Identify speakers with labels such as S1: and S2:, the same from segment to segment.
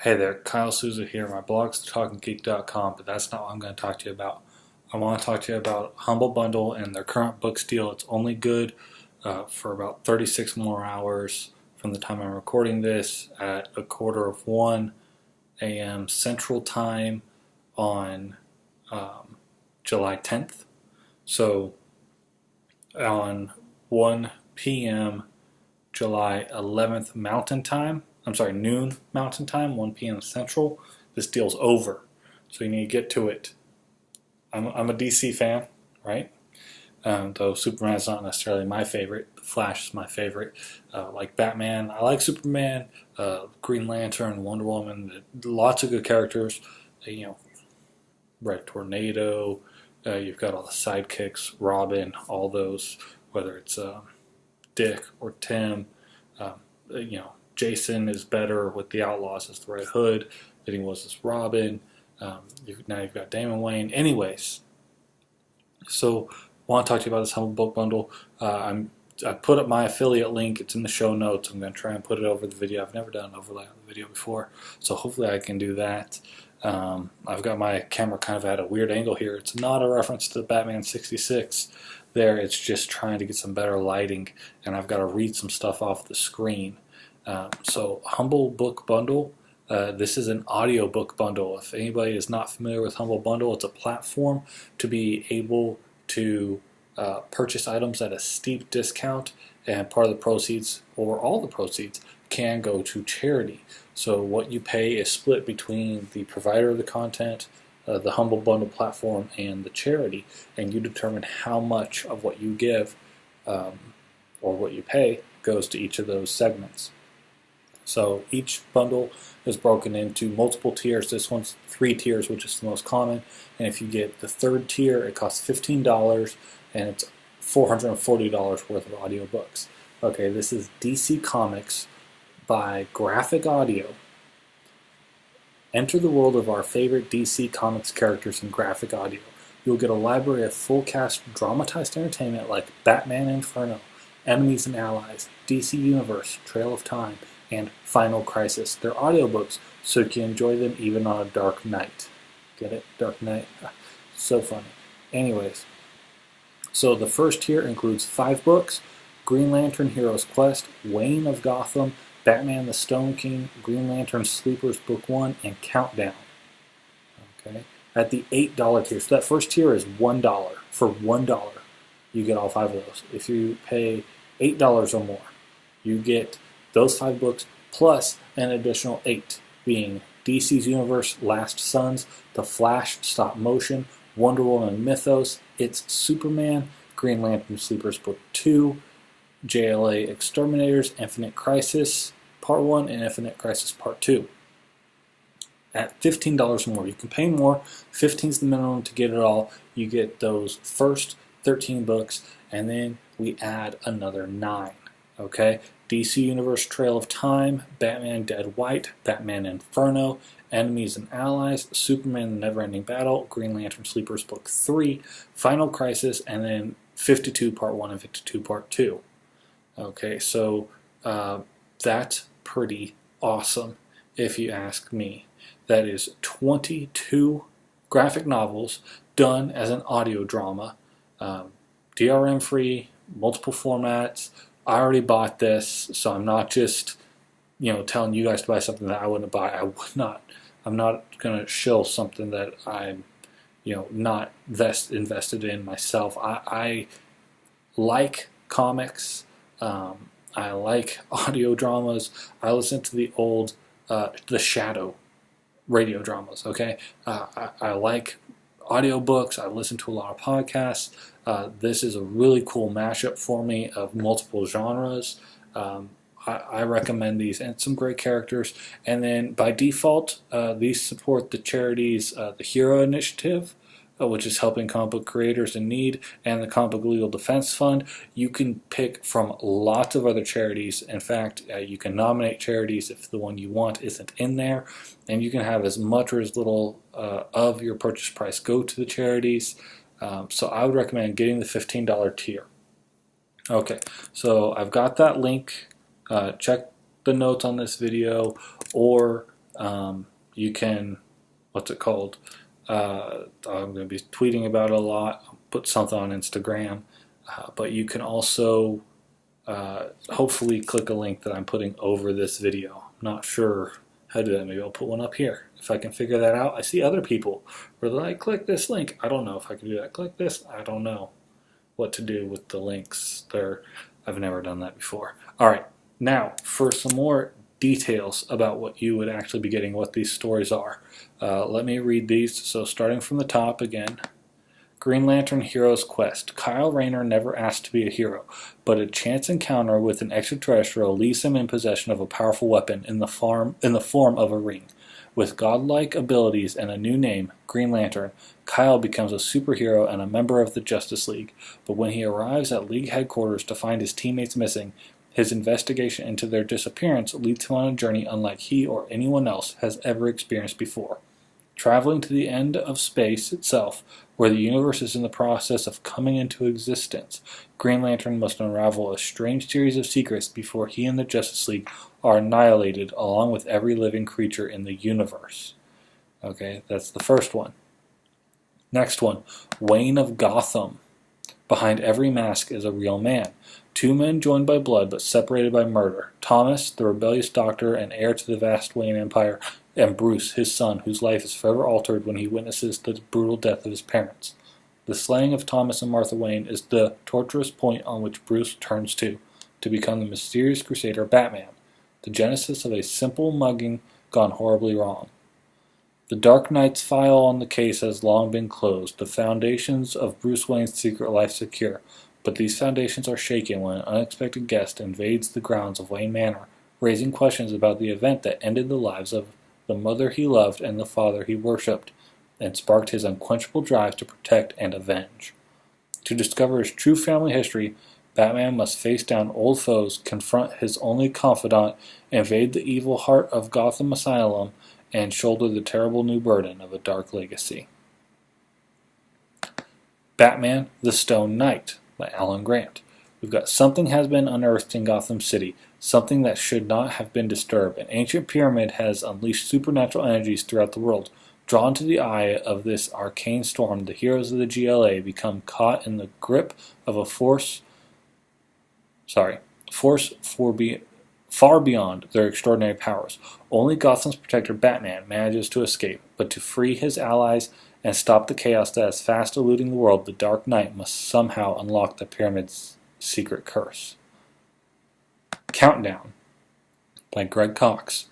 S1: Hey there, Kyle Souza here. My blog's talkinggeek.com, but that's not what I'm going to talk to you about. I want to talk to you about Humble Bundle and their current book deal. It's only good for about 36 more hours from the time I'm recording this at a quarter of 1 a.m. Central Time on July 10th. So on 1 p.m. July 11th Mountain Time, noon Mountain Time, 1 p.m. Central, this deal's over. So you need to get to it. I'm a DC fan, right? Though Superman's not necessarily my favorite. The Flash is my favorite. Like Batman, I like Superman, Green Lantern, Wonder Woman, lots of good characters. Red Tornado, you've got all the sidekicks, Robin, all those, whether it's Dick or Tim, Jason is better with the Outlaws as the Red Hood than he was as Robin. Now you've got Damon Wayne. Anyways, so I want to talk to you about this Humble Book Bundle. I put up my affiliate link. It's in the show notes. I'm going to try and put it over the video. I've never done an overlay on the video before, so hopefully I can do that. I've got my camera kind of at a weird angle here. It's not a reference to the Batman 66 there. It's just trying to get some better lighting, and I've got to read some stuff off the screen. So Humble Book Bundle, this is an audiobook bundle. If anybody is not familiar with Humble Bundle, it's a platform to be able to purchase items at a steep discount, and part of the proceeds, or all the proceeds, can go to charity. So what you pay is split between the provider of the content, the Humble Bundle platform, and the charity, and you determine how much of what you give or what you pay goes to each of those segments. So each bundle is broken into multiple tiers. This one's 3 tiers, which is the most common. And if you get the 3rd tier, it costs $15, and it's $440 worth of audiobooks. Okay, this is DC Comics by GraphicAudio. Enter the world of our favorite DC Comics characters in GraphicAudio. You'll get a library of full-cast dramatized entertainment like Batman Inferno, Enemies and Allies, DC Universe, Trail of Time, and Final Crisis. They're audiobooks, so you can enjoy them even on a dark night. Get it? Dark night? So funny. Anyways, so the first tier includes 5 books: Green Lantern Hero's Quest, Wayne of Gotham, Batman the Stone King, Green Lantern Sleepers Book 1, and Countdown. Okay. At the $8 tier, so that first tier is $1. For $1, you get all 5 of those. If you pay $8 or more, you get those 5 books plus an additional 8, being DC's Universe Last Sons, The Flash Stop Motion, Wonder Woman Mythos, It's Superman, Green Lantern Sleepers Book 2, JLA Exterminators, Infinite Crisis Part 1, and Infinite Crisis Part 2. At $15 more, you can pay more. 15 is the minimum to get it all. You get those first 13 books, and then we add another 9. Okay? DC Universe Trail of Time, Batman Dead White, Batman Inferno, Enemies and Allies, Superman The Neverending Battle, Green Lantern Sleepers Book 3, Final Crisis, and then 52 Part 1 and 52 Part 2. Okay, so that's pretty awesome if you ask me. That is 22 graphic novels done as an audio drama, DRM free, multiple formats. I already bought this, so I'm not just, telling you guys to buy something that I wouldn't buy. I'm not going to shill something that I'm, not invested in myself. I like comics. I like audio dramas. I listen to the old, The Shadow radio dramas, okay? I like audiobooks. I listen to a lot of podcasts. This is a really cool mashup for me of multiple genres. I recommend these, and some great characters. And then by default, these support the charities, the Hero Initiative, which is helping comic book creators in need, and the Comic Book Legal Defense Fund. You can pick from lots of other charities. In fact, you can nominate charities if the one you want isn't in there, and you can have as much or as little of your purchase price go to the charities. So I would recommend getting the $15 tier. Okay, so I've got that link. Check the notes on this video, or You can, what's it called? I'm going to be tweeting about it a lot. I'll put something on Instagram. But you can also hopefully click a link that I'm putting over this video. I'm not sure how to do that. Maybe I'll put one up here. If I can figure that out. I see other people where they're like, click this link. I don't know if I can do that. Click this. I don't know what to do with the links there. I've never done that before. All right, now for some more details about what you would actually be getting, what these stories are. Let me read these. So starting from the top again. Green Lantern Hero's Quest. Kyle Rayner never asked to be a hero, but a chance encounter with an extraterrestrial leaves him in possession of a powerful weapon in the form of a ring. With godlike abilities and a new name, Green Lantern, Kyle becomes a superhero and a member of the Justice League. But when he arrives at League headquarters to find his teammates missing, his investigation into their disappearance leads him on a journey unlike he or anyone else has ever experienced before. Traveling to the end of space itself, where the universe is in the process of coming into existence, Green Lantern must unravel a strange series of secrets before he and the Justice League are annihilated, along with every living creature in the universe. Okay, that's the first one. Next one, Wayne of Gotham. Behind every mask is a real man. Two men joined by blood but separated by murder. Thomas, the rebellious doctor and heir to the vast Wayne Empire, and Bruce, his son, whose life is forever altered when he witnesses the brutal death of his parents. The slaying of Thomas and Martha Wayne is the torturous point on which Bruce turns to become the mysterious crusader Batman, the genesis of a simple mugging gone horribly wrong. The Dark Knight's file on the case has long been closed, the foundations of Bruce Wayne's secret life secure, but these foundations are shaken when an unexpected guest invades the grounds of Wayne Manor, raising questions about the event that ended the lives of the mother he loved and the father he worshipped, and sparked his unquenchable drive to protect and avenge. To discover his true family history, Batman must face down old foes, confront his only confidant, invade the evil heart of Gotham Asylum, and shoulder the terrible new burden of a dark legacy. Batman, the Stone Knight by Alan Grant. We've got something has been unearthed in Gotham City, something that should not have been disturbed. An ancient pyramid has unleashed supernatural energies throughout the world. Drawn to the eye of this arcane storm, the heroes of the GLA become caught in the grip of a force far beyond their extraordinary powers. Only Gotham's protector Batman manages to escape, but to free his allies and stop the chaos that is fast eluding the world, the Dark Knight must somehow unlock the pyramid's secret curse. Countdown by Greg Cox.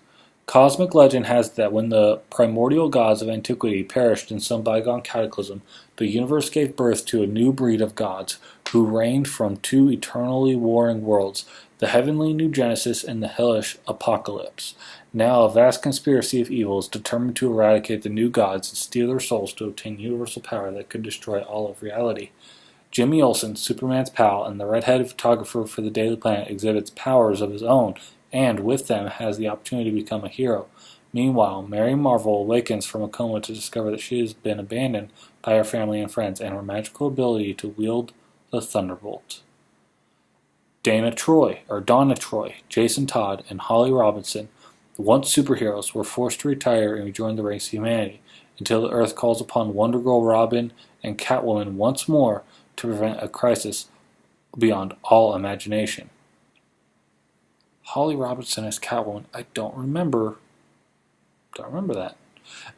S1: Cosmic legend has it that when the primordial gods of antiquity perished in some bygone cataclysm, the universe gave birth to a new breed of gods who reigned from two eternally warring worlds, the heavenly New Genesis and the hellish Apocalypse. Now a vast conspiracy of evil is determined to eradicate the new gods and steal their souls to obtain universal power that could destroy all of reality. Jimmy Olsen, Superman's pal and the red-headed photographer for the Daily Planet, exhibits powers of his own, and with them has the opportunity to become a hero. Meanwhile, Mary Marvel awakens from a coma to discover that she has been abandoned by her family and friends, and her magical ability to wield the Thunderbolt. Donna Troy, Jason Todd, and Holly Robinson, the once superheroes, were forced to retire and rejoin the ranks of humanity, until the Earth calls upon Wonder Girl, Robin, and Catwoman once more to prevent a crisis beyond all imagination. Holly Robinson as Catwoman, I don't remember that.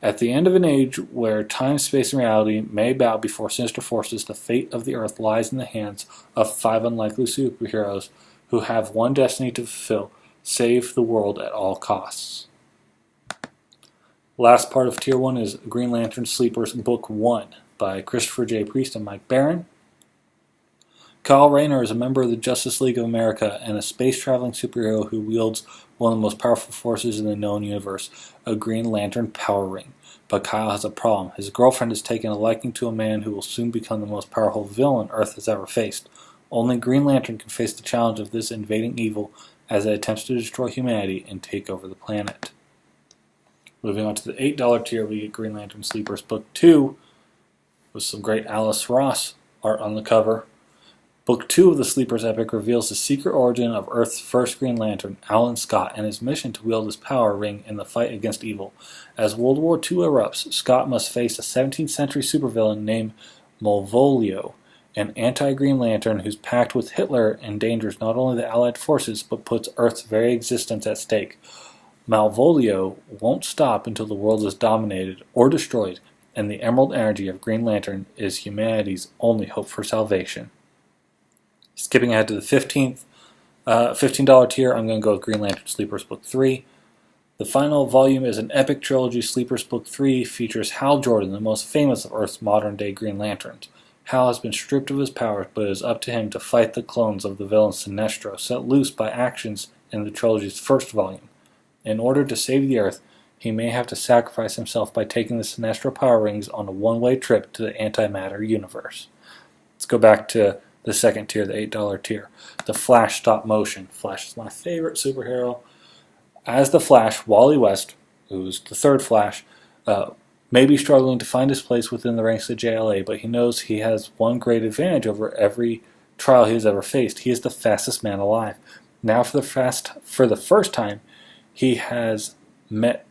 S1: At the end of an age where time, space, and reality may bow before sinister forces, the fate of the Earth lies in the hands of 5 unlikely superheroes who have one destiny to fulfill: save the world at all costs. Last part of Tier 1 is Green Lantern Sleepers Book 1 by Christopher J. Priest and Mike Barron. Kyle Rayner is a member of the Justice League of America and a space-traveling superhero who wields one of the most powerful forces in the known universe, a Green Lantern power ring. But Kyle has a problem. His girlfriend has taken a liking to a man who will soon become the most powerful villain Earth has ever faced. Only Green Lantern can face the challenge of this invading evil as it attempts to destroy humanity and take over the planet. Moving on to the $8 tier, we get Green Lantern Sleepers Book 2 with some great Alice Ross art on the cover. Book 2 of the Sleepers epic reveals the secret origin of Earth's first Green Lantern, Alan Scott, and his mission to wield his power ring in the fight against evil. As World War II erupts, Scott must face a 17th century supervillain named Malvolio, an anti-Green Lantern whose pact with Hitler endangers not only the Allied forces, but puts Earth's very existence at stake. Malvolio won't stop until the world is dominated or destroyed, and the emerald energy of Green Lantern is humanity's only hope for salvation. Skipping ahead to the $15 tier, I'm going to go with Green Lantern Sleepers Book 3. The final volume is an epic trilogy. Sleepers Book 3 features Hal Jordan, the most famous of Earth's modern-day Green Lanterns. Hal has been stripped of his powers, but it is up to him to fight the clones of the villain Sinestro, set loose by actions in the trilogy's first volume. In order to save the Earth, he may have to sacrifice himself by taking the Sinestro power rings on a one-way trip to the antimatter universe. Let's go back to the second tier, the $8 tier. The Flash stop motion. Flash is my favorite superhero. As the Flash, Wally West, who's the third Flash, may be struggling to find his place within the ranks of the JLA, but he knows he has one great advantage over every trial he has ever faced. He is the fastest man alive. Now for the first time, he has met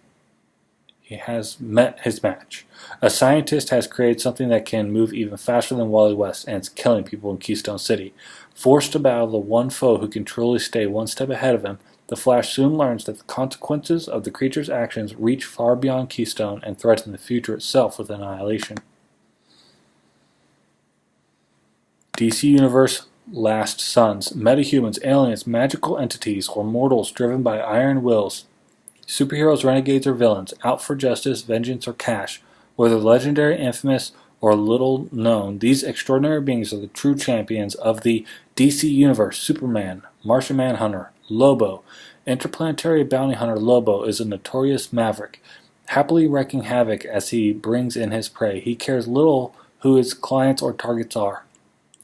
S1: his match. A scientist has created something that can move even faster than Wally West, and it's killing people in Keystone City. Forced to battle the one foe who can truly stay one step ahead of him, the Flash soon learns that the consequences of the creature's actions reach far beyond Keystone and threaten the future itself with annihilation. DC Universe Last Sons. Metahumans, aliens, magical entities, or mortals driven by iron wills. Superheroes, renegades, or villains, out for justice, vengeance, or cash. Whether legendary, infamous, or little known, these extraordinary beings are the true champions of the DC Universe. Superman, Martian Manhunter, Lobo. Interplanetary bounty hunter Lobo is a notorious maverick, happily wreaking havoc as he brings in his prey. He cares little who his clients or targets are.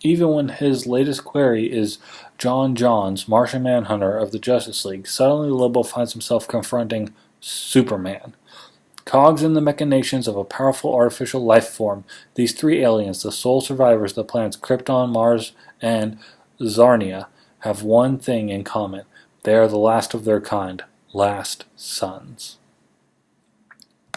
S1: Even when his latest quarry is John Johns, Martian Manhunter of the Justice League, suddenly Lobo finds himself confronting Superman. Cogs in the machinations of a powerful artificial life form, these three aliens, the sole survivors of the planets Krypton, Mars, and Zarnia, have one thing in common. They are the last of their kind, last sons.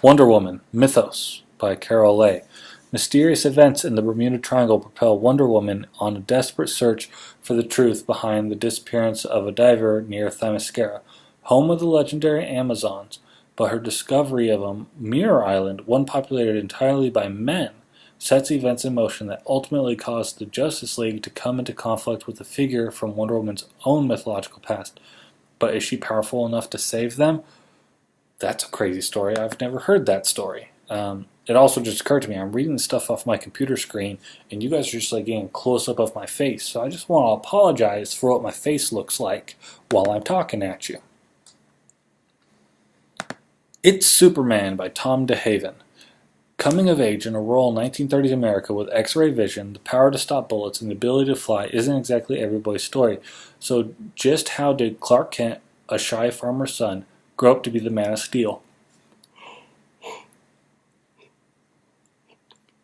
S1: Wonder Woman, Mythos, by Carol Leigh. Mysterious events in the Bermuda Triangle propel Wonder Woman on a desperate search for the truth behind the disappearance of a diver near Themyscira, home of the legendary Amazons. But her discovery of a mirror island, one populated entirely by men, sets events in motion that ultimately cause the Justice League to come into conflict with a figure from Wonder Woman's own mythological past. But is she powerful enough to save them? That's a crazy story. I've never heard that story. It also just occurred to me, I'm reading stuff off my computer screen, and you guys are just like getting a close-up of my face. So I just want to apologize for what my face looks like while I'm talking at you. It's Superman by Tom Dehaven. Coming of age in a rural 1930s America with X-ray vision, the power to stop bullets, and the ability to fly isn't exactly everybody's story. So just how did Clark Kent, a shy farmer's son, grow up to be the Man of Steel?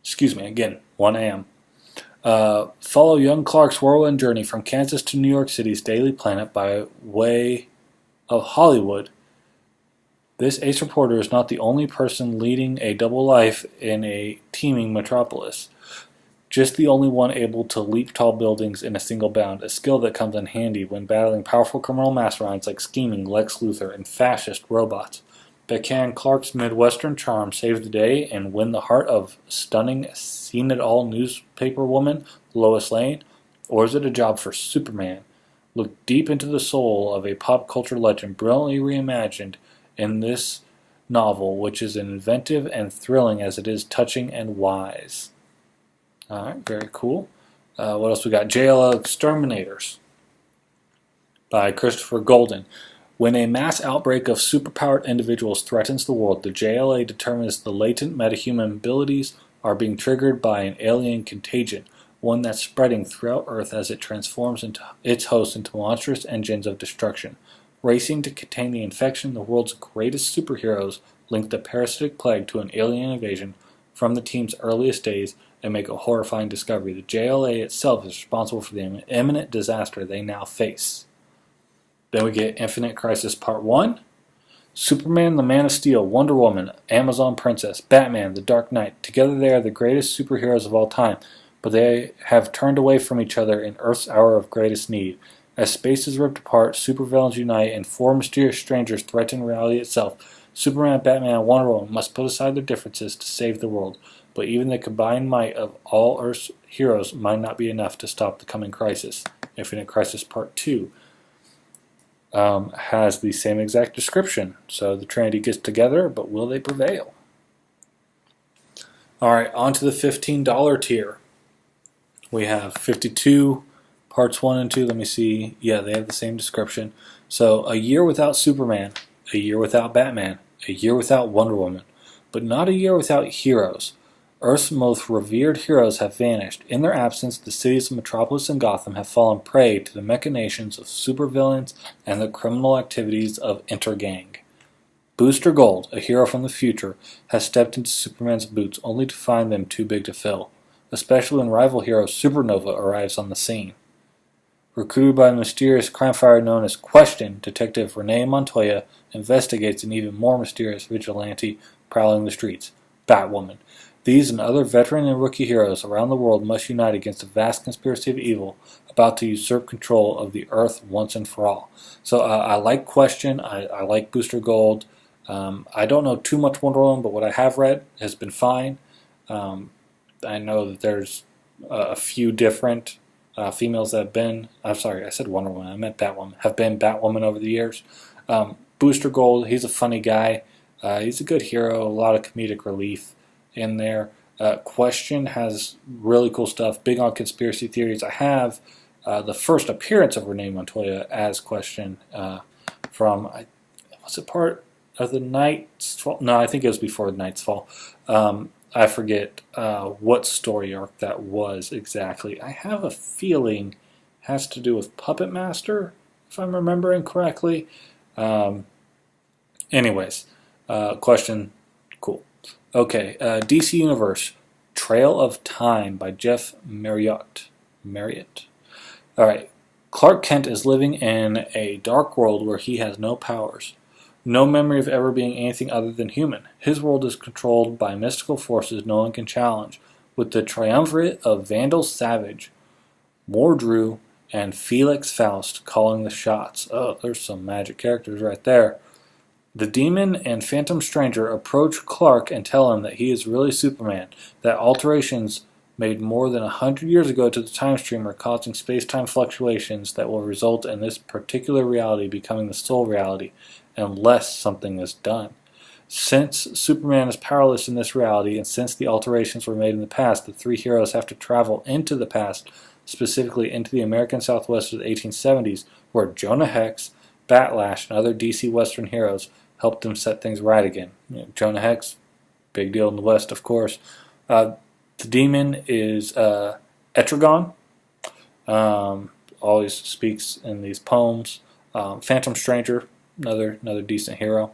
S1: Excuse me, again, 1 a.m. Follow young Clark's whirlwind journey from Kansas to New York City's Daily Planet by way of Hollywood. This ace reporter is not the only person leading a double life in a teeming metropolis. Just the only one able to leap tall buildings in a single bound, a skill that comes in handy when battling powerful criminal masterminds like scheming Lex Luthor and fascist robots. But can Clark's Midwestern charm save the day and win the heart of stunning, seen-it-all newspaper woman Lois Lane? Or is it a job for Superman? Look deep into the soul of a pop culture legend brilliantly reimagined in this novel, which is inventive and thrilling as it is touching and wise. Alright, very cool. What else we got? JLL Exterminators by Christopher Golden. When a mass outbreak of superpowered individuals threatens the world, the JLA determines the latent metahuman abilities are being triggered by an alien contagion, one that's spreading throughout Earth as it transforms its hosts into monstrous engines of destruction. Racing to contain the infection, the world's greatest superheroes link the parasitic plague to an alien invasion, from the team's earliest days and make a horrifying discovery. The JLA itself is responsible for the imminent disaster they now face. Then we get Infinite Crisis Part 1. Superman, the Man of Steel, Wonder Woman, Amazon Princess, Batman, the Dark Knight. Together they are the greatest superheroes of all time, but they have turned away from each other in Earth's hour of greatest need. As space is ripped apart, supervillains unite, and four mysterious strangers threaten reality itself. Superman, Batman, and Wonder Woman must put aside their differences to save the world, but even the combined might of all Earth's heroes might not be enough to stop the coming crisis. Infinite Crisis Part 2 has the same exact description. So the Trinity gets together, but will they prevail? Alright, on to the $15 tier. We have 52 parts 1 and 2. Let me see. Yeah, they have the same description. So, a year without Superman, a year without Batman, a year without Wonder Woman, but not a year without heroes. Earth's most revered heroes have vanished. In their absence, the cities of Metropolis and Gotham have fallen prey to the machinations of supervillains and the criminal activities of Intergang. Booster Gold, a hero from the future, has stepped into Superman's boots only to find them too big to fill, especially when rival hero Supernova arrives on the scene. Recruited by the mysterious crime fighter known as Question, Detective Renee Montoya investigates an even more mysterious vigilante prowling the streets, Batwoman. These and other veteran and rookie heroes around the world must unite against a vast conspiracy of evil about to usurp control of the Earth once and for all. So I like Question, I like Booster Gold. I don't know too much Wonder Woman, but what I have read has been fine. I know that there's a few different females that have been, I'm sorry, I said Wonder Woman, I meant Batwoman, have been Batwoman over the years. Booster Gold, he's a funny guy. He's a good hero, a lot of comedic relief in there. Question has really cool stuff, big on conspiracy theories. I have the first appearance of Renee Montoya as Question from, was it part of the Night's Fall? No, I think it was before the Night's Fall. I forget what story arc that was exactly. I have a feeling it has to do with Puppet Master, if I'm remembering correctly. Anyways, Question, cool. Okay, DC Universe, Trail of Time by Jeff Mariotte. Alright, Clark Kent is living in a dark world where he has no powers. No memory of ever being anything other than human. His world is controlled by mystical forces no one can challenge, with the triumvirate of Vandal Savage, Mordru, and Felix Faust calling the shots. Oh, there's some magic characters right there. The Demon and Phantom Stranger approach Clark and tell him that he is really Superman, that alterations made more than 100 years ago to the time stream are causing space-time fluctuations that will result in this particular reality becoming the sole reality, unless something is done. Since Superman is powerless in this reality, and since the alterations were made in the past, the three heroes have to travel into the past, specifically into the American Southwest of the 1870s, where Jonah Hex, Batlash, and other DC Western heroes helped them set things right again. Jonah Hex, big deal in the West, of course. The Demon is Etrigan, always speaks in these poems. Phantom Stranger, another decent hero.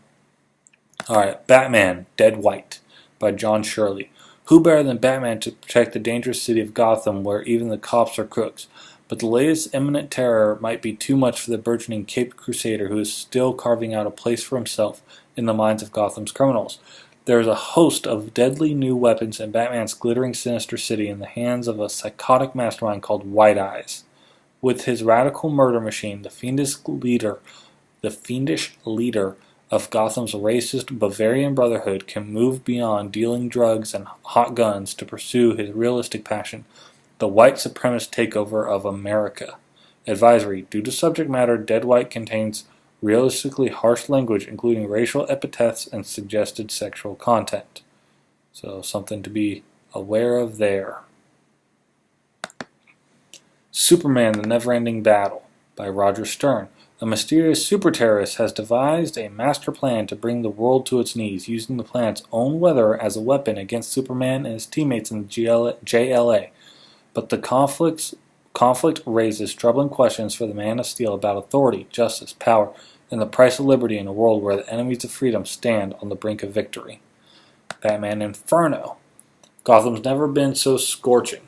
S1: Alright, Batman, Dead White by John Shirley. Who better than Batman to protect the dangerous city of Gotham where even the cops are crooks? But the latest imminent terror might be too much for the burgeoning Caped Crusader who is still carving out a place for himself in the minds of Gotham's criminals. There is a host of deadly new weapons in Batman's glittering sinister city in the hands of a psychotic mastermind called White Eyes. With his radical murder machine, the fiendish leader of Gotham's racist Bavarian Brotherhood can move beyond dealing drugs and hot guns to pursue his realistic passion, the white supremacist takeover of America. Advisory: due to subject matter, Dead White contains realistically harsh language, including racial epithets and suggested sexual content. So something to be aware of there. Superman, the Never-Ending Battle by Roger Stern. A mysterious super-terrorist has devised a master plan to bring the world to its knees, using the planet's own weather as a weapon against Superman and his teammates in the JLA. But the conflict raises troubling questions for the Man of Steel about authority, justice, power, and the price of liberty in a world where the enemies of freedom stand on the brink of victory. Batman Inferno Gotham's never been so scorching.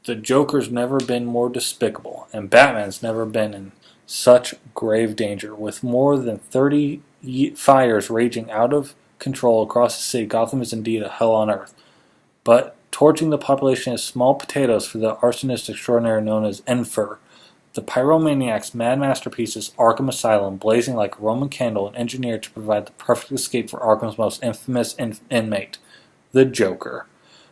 S1: The Joker's never been more despicable, and Batman's never been in such grave danger. With more than 30 fires raging out of control across the city, Gotham is indeed a hell on earth. But torching the population is small potatoes for the arsonist extraordinary known as Inferno. The pyromaniac's mad masterpiece is Arkham Asylum, blazing like a Roman candle and engineered to provide the perfect escape for Arkham's most infamous inmate, the Joker.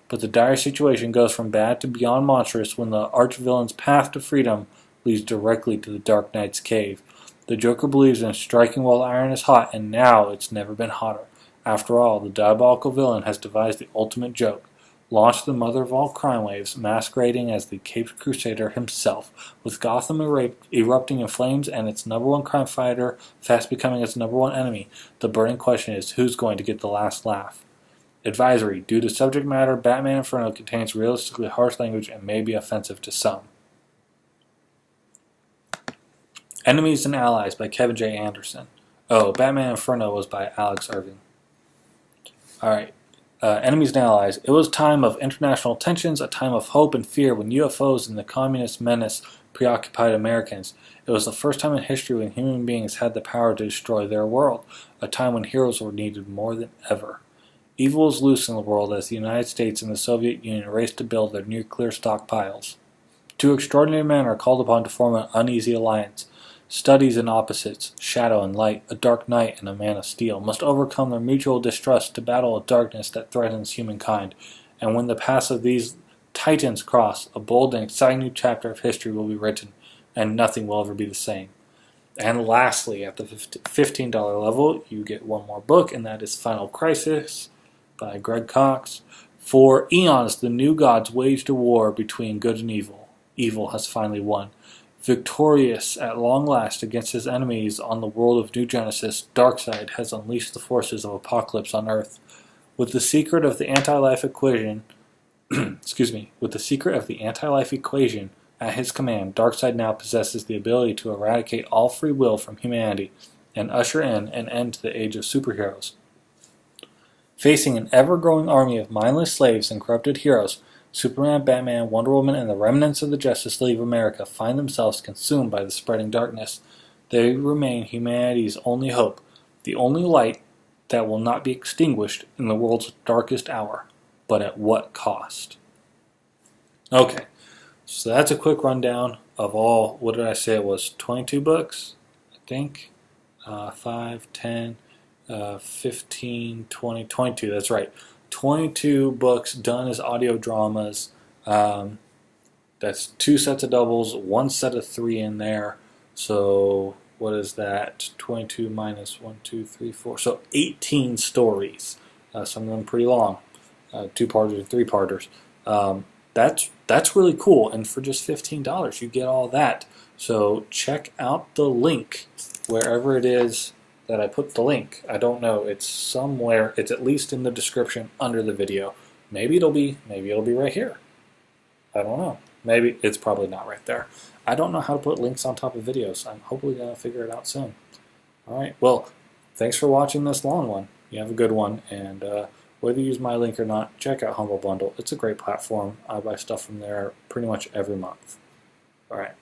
S1: But the dire situation goes from bad to beyond monstrous when the arch-villain's path to freedom leads directly to the Dark Knight's cave. The Joker believes in striking while iron is hot, and now it's never been hotter. After all, the diabolical villain has devised the ultimate joke, launched the mother of all crime waves, masquerading as the Caped Crusader himself, with Gotham erupting in flames and its number one crime fighter fast becoming its number one enemy. The burning question is, who's going to get the last laugh? Advisory: due to subject matter, Batman Inferno contains realistically harsh language and may be offensive to some. Enemies and Allies by Kevin J. Anderson. Oh, Batman Inferno was by Alex Irving. Alright. Enemies and Allies. It was a time of international tensions, a time of hope and fear when UFOs and the communist menace preoccupied Americans. It was the first time in history when human beings had the power to destroy their world, a time when heroes were needed more than ever. Evil is loose in the world as the United States and the Soviet Union race to build their nuclear stockpiles. Two extraordinary men are called upon to form an uneasy alliance. Studies and opposites, shadow and light, a dark knight and a man of steel, must overcome their mutual distrust to battle a darkness that threatens humankind. And when the paths of these titans cross, a bold and exciting new chapter of history will be written, and nothing will ever be the same. And lastly, at the $15 level, you get one more book, and that is Final Crisis by Greg Cox. For eons, the new gods waged a war between good and evil. Evil has finally won. Victorious at long last against his enemies on the world of New Genesis, Darkseid has unleashed the forces of Apocalypse on Earth. With the secret of the anti-life equation, with the secret of the anti-life equation at his command, Darkseid now possesses the ability to eradicate all free will from humanity and usher in an end to the age of superheroes. Facing an ever-growing army of mindless slaves and corrupted heroes, Superman, Batman, Wonder Woman, and the remnants of the Justice League of America find themselves consumed by the spreading darkness. They remain humanity's only hope, the only light that will not be extinguished in the world's darkest hour. But at what cost? Okay, so that's a quick rundown of all, what did I say it was, 22 books, I think? 5, 10, 15, 20, 22, that's right. 22 books done as audio dramas. That's 2 sets of doubles, 1 set of 3 in there. So what is that? 22 minus 1, 2, 3, 4. So 18 stories. Some of them pretty long. 2-parters and 3-parters. That's really cool. And for just $15, you get all that. So check out the link wherever it is that I put the link. I don't know. It's somewhere. It's at least in the description under the video. Maybe it'll be right here. I don't know. Maybe it's probably not right there. I don't know how to put links on top of videos. I'm hopefully going to figure it out soon. All right. Well, thanks for watching this long one. You have a good one. And whether you use my link or not, check out Humble Bundle. It's a great platform. I buy stuff from there pretty much every month. All right.